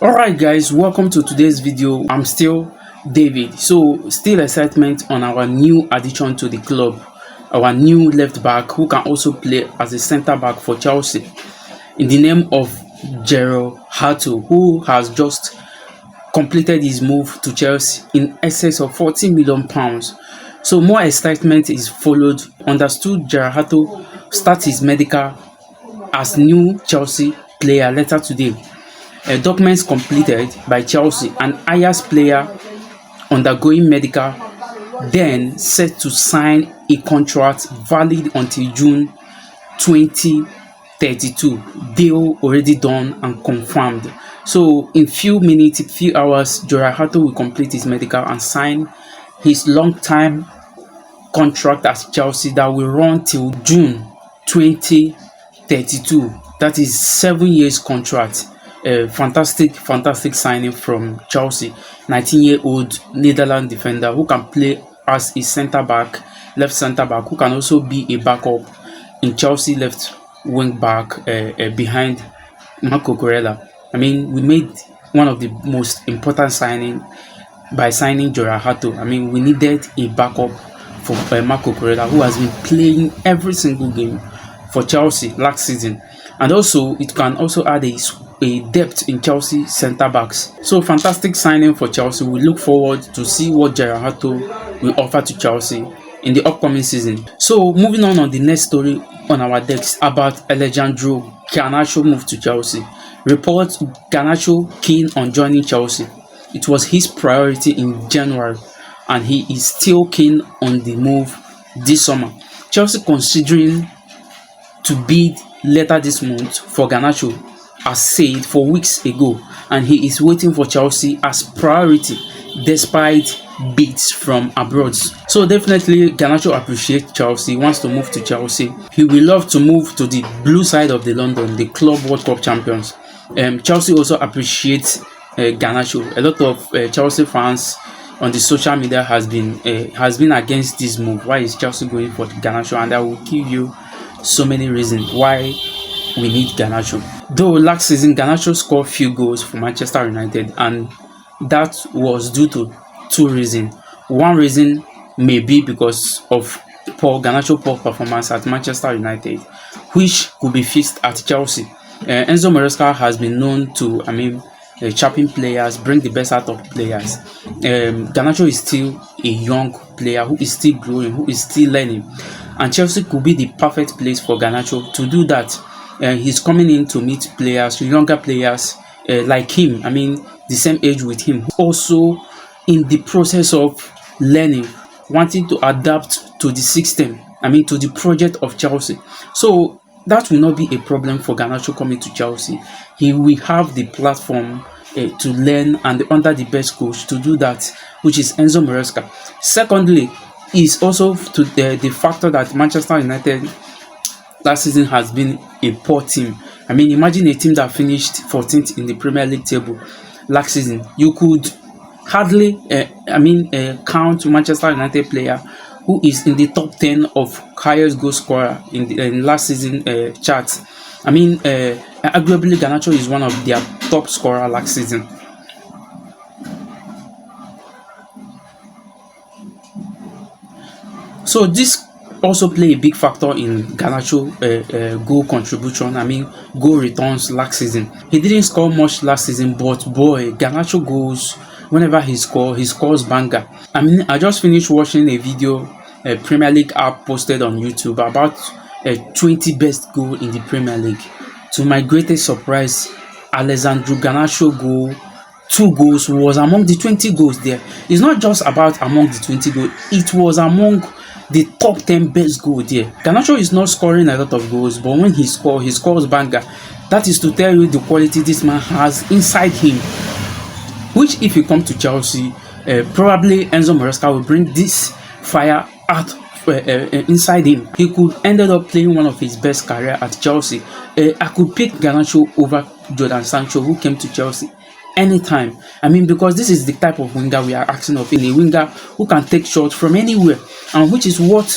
Alright guys, welcome to today's video. I'm still David. So still excitement on our new addition to the club, our new left back who can also play as a centre back for Chelsea, in the name of Hato, who has just completed his move to Chelsea in excess of £40 million. So more excitement is followed. Understood Hato starts his medical as new Chelsea player later today. Documents completed by Chelsea, and highest player undergoing medical, then set to sign a contract valid until June 2032. Deal already done and confirmed. So in few minutes, few hours, Hato will complete his medical and sign his long-time contract at Chelsea that will run till June 2032. That is 7 years contract. Fantastic signing from Chelsea. 19-year-old Netherlands defender who can play as a centre back, left centre back, who can also be a backup in Chelsea left wing back behind Marco Corella. I mean, we made one of the most important signing by signing Hato. I mean, we needed a backup for Marco Corella, who has been playing every single game for Chelsea last season, and also it can also add a depth in Chelsea centre backs. So fantastic signing for Chelsea. We look forward to see what Hato will offer to Chelsea in the upcoming season. So moving on the next story on our decks about Alejandro Ganarcho move to Chelsea. Reports Ganarcho keen on joining Chelsea. It was his priority in January, and he is still keen on the move this summer. Chelsea considering to bid later this month for Ganarcho, as said for weeks ago, and he is waiting for Chelsea as priority despite bids from abroad. So definitely Ganarcho appreciates Chelsea, wants to move to Chelsea. He will love to move to the blue side of the London, the Club World Cup champions. Chelsea also appreciates Ganarcho. A lot of Chelsea fans on the social media has been against this move. Why is Chelsea going for Ganarcho? And I will give you so many reasons why we need Ganarcho. Though last season Ganarcho scored few goals for Manchester United, and that was due to two reasons. One reason may be because of Ganarcho's poor performance at Manchester United, which could be fixed at Chelsea. Enzo Maresca has been known to, sharpen players, bring the best out of players. Ganarcho is still a young player who is still growing, who is still learning, and Chelsea could be the perfect place for Ganarcho to do that. He's coming in to meet players, younger players like him, the same age with him, also in the process of learning, wanting to adapt to the system, to the project of Chelsea. So that will not be a problem for Ganarcho coming to Chelsea. He will have the platform to learn and under the best coach to do that, which is Enzo Maresca. Secondly, is also to the factor that Manchester United last season has been a poor team. Imagine a team that finished 14th in the Premier League table last season. You could hardly count Manchester United player who is in the top 10 of highest goal scorer in last season charts. Arguably Ganarcho is one of their top scorer last season. So this also play a big factor in Ganarcho goal contribution, goal returns last season. He didn't score much last season, but boy, Ganarcho goals, whenever he scores banger. I just finished watching a video a Premier League app posted on YouTube about 20 best goal in the Premier League. To my greatest surprise, Alejandro Ganarcho goal, 2 goals, was among the 20 goals there. It's not just about among the 20 goals, it was among the top 10 best goal there. Ganarcho is not scoring a lot of goals, but when he scores banger. That is to tell you the quality this man has inside him, which if he come to Chelsea, probably Enzo Maresca will bring this fire out inside him. He could ended up playing one of his best career at Chelsea. I could pick Ganarcho over Jadon Sancho, who came to Chelsea anytime. Because this is the type of winger we are asking of, in a winger who can take shots from anywhere, and which is what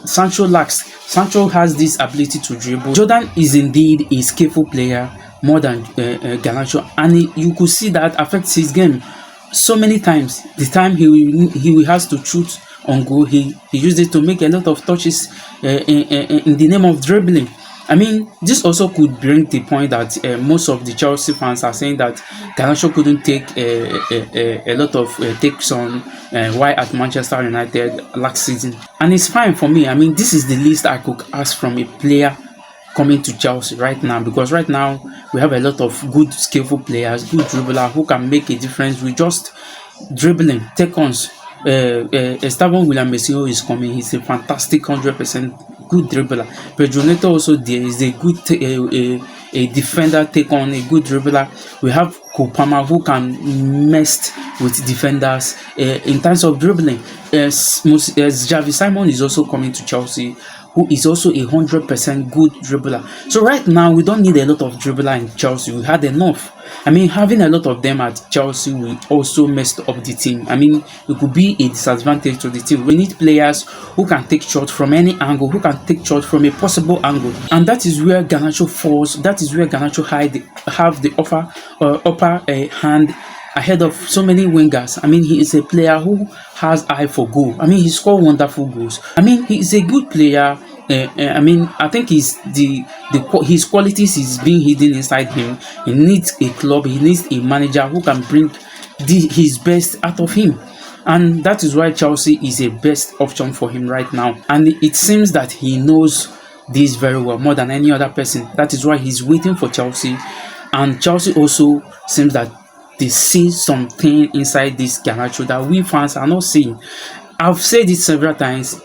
Sancho lacks. Sancho has this ability to dribble. Jordan is indeed a skillful player, more than Garnacho, and you could see that affects his game so many times. The time he has to shoot on goal, he used it to make a lot of touches in the name of dribbling. I mean, this also could bring the point that most of the Chelsea fans are saying that Garnacho couldn't take a lot of takes on while at Manchester United last season. And it's fine for me. I mean, this is the least I could ask from a player coming to Chelsea right now, because right now we have a lot of good, skillful players, good dribbler who can make a difference with just dribbling, take-ons. Esteban William Mesio is coming. He's a fantastic 100% good dribbler. Pedro Neto also there is a good a defender, take on a good dribbler. We have Kopama who can mess with defenders in terms of dribbling. Javi Simon is also coming to Chelsea, who is also a 100% good dribbler. So right now we don't need a lot of dribbler in Chelsea. We had enough. I mean, having a lot of them at Chelsea will also mess up the team. I mean, it could be a disadvantage to the team. We need players who can take shots from any angle, who can take shots from a possible angle, and that is where Garnacho falls. That is where Garnacho have the upper hand ahead of so many wingers. I mean, he is a player who has eye for goal. I mean, he scored wonderful goals. I mean, he is a good player. I mean, I think his qualities is being hidden inside him. He needs a club. He needs a manager who can bring his best out of him, and that is why Chelsea is a best option for him right now. And it seems that he knows this very well, more than any other person. That is why he's waiting for Chelsea, and Chelsea also seems that they see something inside this Garnacho that we fans are not seeing. I've said it several times.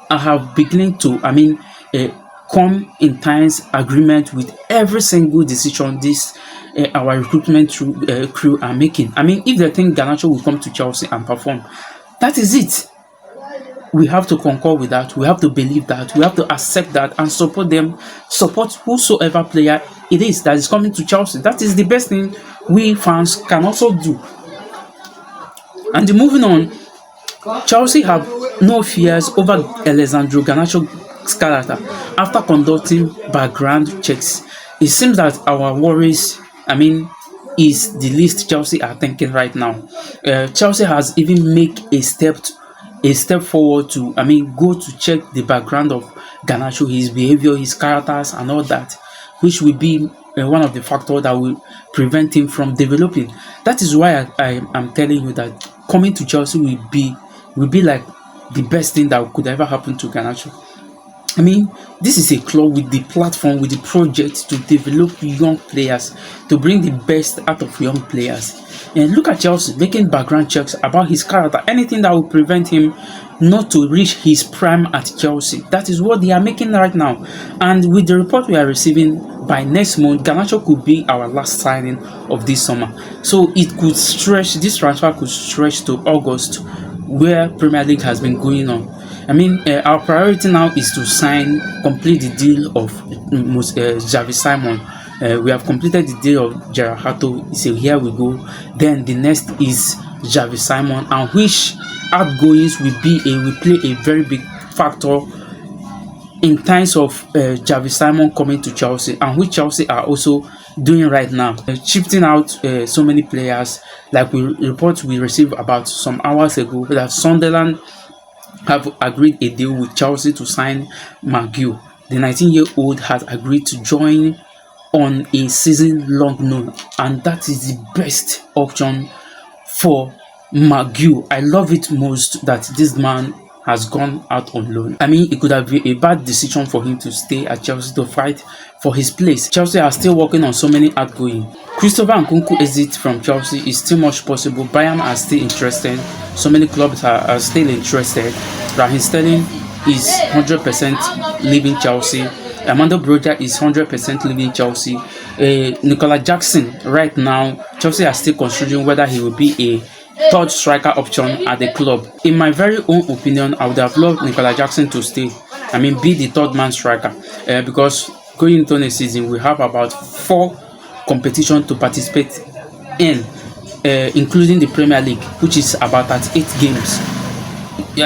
I have beginning to, come in times agreement with every single decision this our recruitment crew are making. I mean, if they think Garnacho will come to Chelsea and perform, that is it. We have to concur with that. We have to believe that. We have to accept that and support them. Support whosoever player it is that is coming to Chelsea. That is the best thing we fans can also do. And moving on, Chelsea have no fears over Alessandro Garnacho's character after conducting background checks. It seems that our worries, is the least Chelsea are thinking right now. Chelsea has even made a step forward to, go to check the background of Garnacho, his behavior, his characters, and all that, which will be one of the factors that will prevent him from developing. That is why I am telling you that coming to Chelsea will be like the best thing that could ever happen to Garnacho. I mean, this is a club with the platform, with the project to develop young players, to bring the best out of young players. And look at Chelsea making background checks about his character, anything that will prevent him not to reach his prime at Chelsea. That is what they are making right now. And with the report we are receiving, by next month, Garnacho could be our last signing of this summer. So it could stretch, this transfer could stretch to August, where Premier League has been going on. Our priority now is to complete the deal of Javi Simon. We have completed the deal of Gerard Hato. So here we go. Then the next is Javi Simon, and which outgoings will play a very big factor in terms of Javi Simon coming to Chelsea, and which Chelsea are also doing right now, shifting out so many players. Like reports we received about some hours ago that Sunderland have agreed a deal with Chelsea to sign McGill. The 19-year-old has agreed to join on a season-long loan, and that is the best option for McGill. I love it most that this man has gone out on loan. It could have been a bad decision for him to stay at Chelsea to fight for his place. Chelsea are still working on so many outgoing. Christopher Nkunku exit from Chelsea is still much possible. Bayern are still interested. So many clubs are still interested. Raheem Sterling is 100% leaving Chelsea. Armando Broja is 100% leaving Chelsea. Nicola Jackson, right now, Chelsea are still considering whether he will be a third striker option at the club. In my very own opinion, I would have loved Nicola Jackson to stay. Be the third man striker. Because going into the season, we have about 4 competitions to participate in, including the Premier League, which is about at 8 games.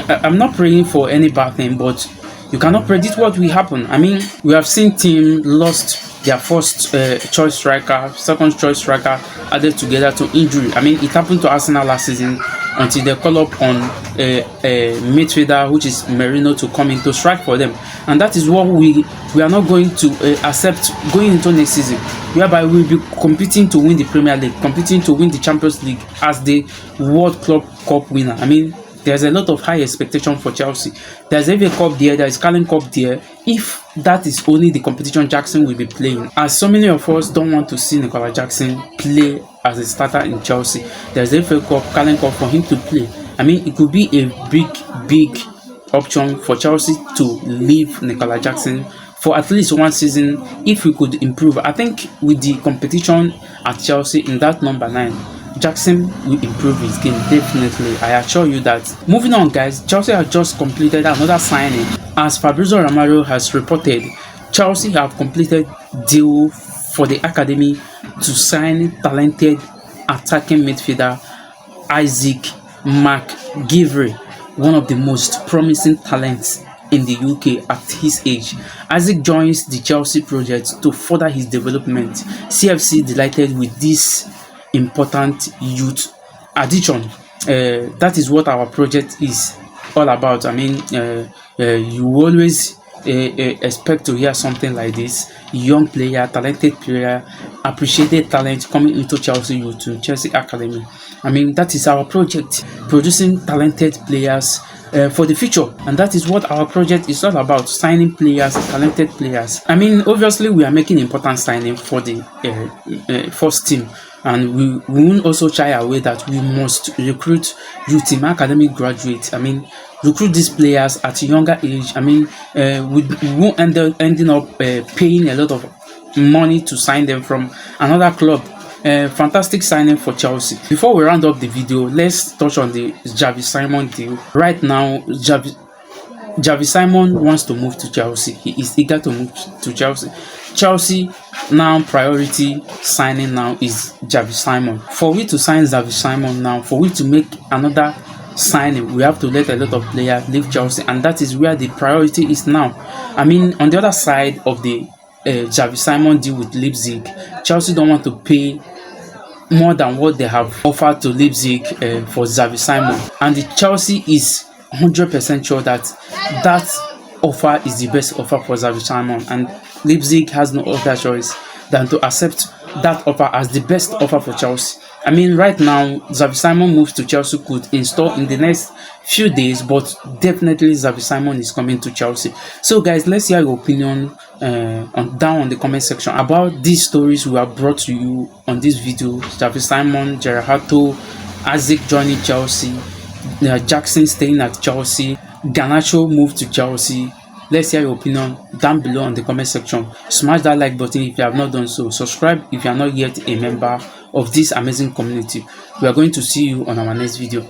I'm not praying for any bad thing, but you cannot predict what will happen. We have seen teams lost their first choice striker, second choice striker added together to injury. I mean, it happened to Arsenal last season until they call up on a midfielder, which is Merino, to come in to strike for them. And that is what we are not going to accept going into next season, whereby we'll be competing to win the Premier League, competing to win the Champions League as the World Club Cup winner. I mean, there's a lot of high expectation for Chelsea. There's FA Cup there, there's Carling Cup there. If that is only the competition Jackson will be playing, as so many of us don't want to see Nicola Jackson play as a starter in Chelsea, there's FA Cup, Carling Cup for him to play. I mean, it could be a big option for Chelsea to leave Nicola Jackson for at least one season if we could improve. I think with the competition at Chelsea in that number 9, Jackson will improve his game, definitely. I assure you that. Moving on, guys, Chelsea has just completed another signing. As Fabrizio Romano has reported, Chelsea have completed deal for the academy to sign talented attacking midfielder Isaac McGivray, one of the most promising talents in the UK at his age. Isaac joins the Chelsea project to further his development. CFC delighted with this important youth addition. That is what our project is all about. I mean, you always expect to hear something like this: young player, talented player, appreciated talent coming into Chelsea youth, to Chelsea Academy. I mean, that is our project, producing talented players for the future, and that is what our project is all about: signing players, talented players. I mean, obviously we are making important signing for the first team, and we won't also shy away that we must recruit youth team academic graduates. I mean, recruit these players at a younger age. I mean, we won't ending up paying a lot of money to sign them from another club. Fantastic signing for Chelsea. Before we round up the video, let's touch on the Javi Simon deal. Right now, Javi Simon wants to move to Chelsea. He is eager to move to Chelsea. Chelsea now priority signing now is Javi Simon. For we to sign Javi Simon now, for we to make another signing, we have to let a lot of players leave Chelsea, and that is where the priority is now. I mean, on the other side of the Javi Simon deal with Leipzig, Chelsea don't want to pay more than what they have offered to Leipzig for Javi Simon, and the Chelsea is 100% sure that that offer is the best offer for Javi Simon, and Leipzig has no other choice than to accept that offer as the best offer for Chelsea. I mean, right now, Javi Simon moves to Chelsea could install in the next few days, but definitely Javi Simon is coming to Chelsea. So, guys, let's hear your opinion down on the comment section about these stories we have brought to you on this video: Javi Simon, Hato, Isaac joining Chelsea, Jackson staying at Chelsea, Ganarcho moved to Chelsea. Let's hear your opinion down below on the comment section. Smash that like button if you have not done so. Subscribe if you are not yet a member of this amazing community. We are going to see you on our next video.